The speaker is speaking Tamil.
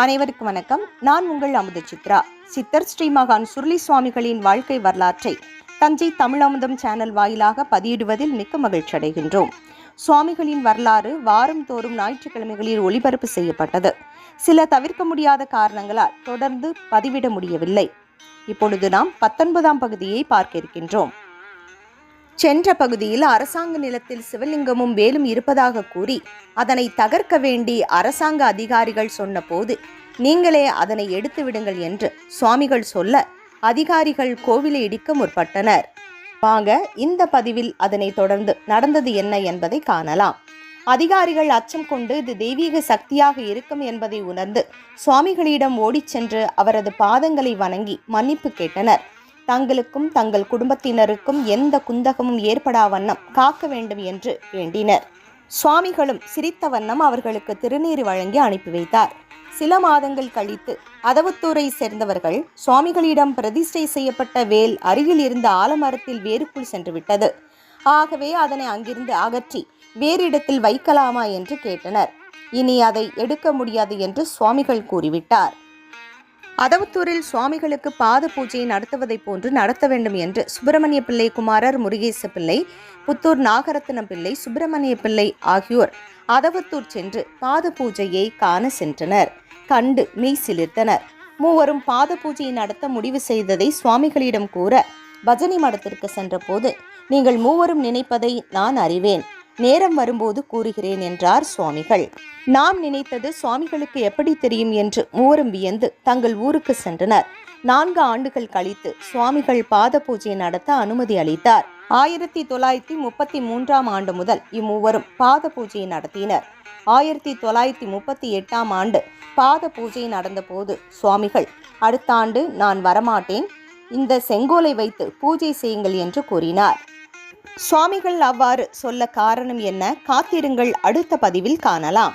அனைவருக்கும் வணக்கம். நான் உங்கள் அமுத சித்ரா. சித்தர் ஸ்ரீ மகான் சுருளி சுவாமிகளின் வாழ்க்கை வரலாற்றை தஞ்சை தமிழமுதம் சேனல் வாயிலாக பதியிடுவதில் மிக்க மகிழ்ச்சி அடைகின்றோம். சுவாமிகளின் வரலாறு வாரம் தோறும் ஞாயிற்றுக்கிழமைகளில் ஒளிபரப்பு செய்யப்பட்டது. சில தவிர்க்க முடியாத காரணங்களால் தொடர்ந்து பதிவிட முடியவில்லை. இப்பொழுது நாம் 19ஆம் பகுதியை பார்க்க இருக்கின்றோம். சென்ற பகுதியில் அரசாங்க நிலத்தில் சிவலிங்கமும் வேலும் இருப்பதாக கூறி அதனை தகர்க்க வேண்டி அரசாங்க அதிகாரிகள் சொன்னபோது நீங்களே அதனை எடுத்து விடுங்கள் என்று சுவாமிகள் சொல்ல அதிகாரிகள் கோவிலை இடிக்க முற்பட்டனர். வாங்க இந்த பதிவில் அதனை தொடர்ந்து நடந்தது என்ன என்பதை காணலாம். அதிகாரிகள் அச்சம் கொண்டு இது தெய்வீக சக்தியாக இருக்கும் என்பதை உணர்ந்து சுவாமிகளிடம் ஓடிச் சென்று அவரது பாதங்களை வணங்கி மன்னிப்பு கேட்டனர். தங்களுக்கும் தங்கள் குடும்பத்தினருக்கும் எந்த குந்தகமும் ஏற்படா வண்ணம் காக்க வேண்டும் என்று வேண்டினர். சுவாமிகளும் சிரித்த வண்ணம் அவர்களுக்கு திருநீர் வழங்கி அனுப்பி வைத்தார். சில மாதங்கள் கழித்து அதவத்தூரை சேர்ந்தவர்கள் சுவாமிகளிடம் பிரதிஷ்டை செய்யப்பட்ட வேல் அருகில் இருந்த ஆலமரத்தில் வேருக்குள் சென்று விட்டது. ஆகவே அதனை அங்கிருந்து அகற்றி வேறு இடத்தில் வைக்கலாமா என்று கேட்டனர். இனி அதை எடுக்க முடியாது என்று சுவாமிகள் கூறிவிட்டார். அதவத்தூரில் சுவாமிகளுக்கு பாத பூஜை நடத்துவதை போன்று நடத்த வேண்டும் என்று சுப்பிரமணிய பிள்ளை குமாரர், முருகேச பிள்ளை, புத்தூர் நாகரத்னம் பிள்ளை, சுப்பிரமணிய பிள்ளை ஆகியோர் அதவத்தூர் சென்று பாத பூஜையை காண சென்றனர். கண்டு மெய் சிலிர்த்தனர். மூவரும் பாத பூஜையை நடத்த முடிவு செய்ததை சுவாமிகளிடம் கூற பஜனை மடத்திற்கு சென்ற போது நீங்கள் மூவரும் நினைப்பதை நான் அறிவேன், நேரம் வரும்போது கூறுகிறேன் என்றார் சுவாமிகள். நாம் நினைத்தது சுவாமிகளுக்கு எப்படி தெரியும் என்று மூவரும் வியந்து தங்கள் ஊருக்கு சென்றனர். 4 ஆண்டுகள் கழித்து சுவாமிகள் பாத பூஜை நடத்த அனுமதி அளித்தார். 1933ஆம் ஆண்டு முதல் இம்மூவரும் பாத பூஜையை நடத்தினர். 1938ஆம் ஆண்டு பாத பூஜை நடந்தபோது சுவாமிகள் அடுத்த ஆண்டு நான் வரமாட்டேன், இந்த செங்கோலை வைத்து பூஜை செய்யுங்கள் என்று கூறினார். சுவாமிகள் அவ்வாறு சொல்ல காரணம் என்ன? காத்திருங்கள், அடுத்த பதிவில் காணலாம்.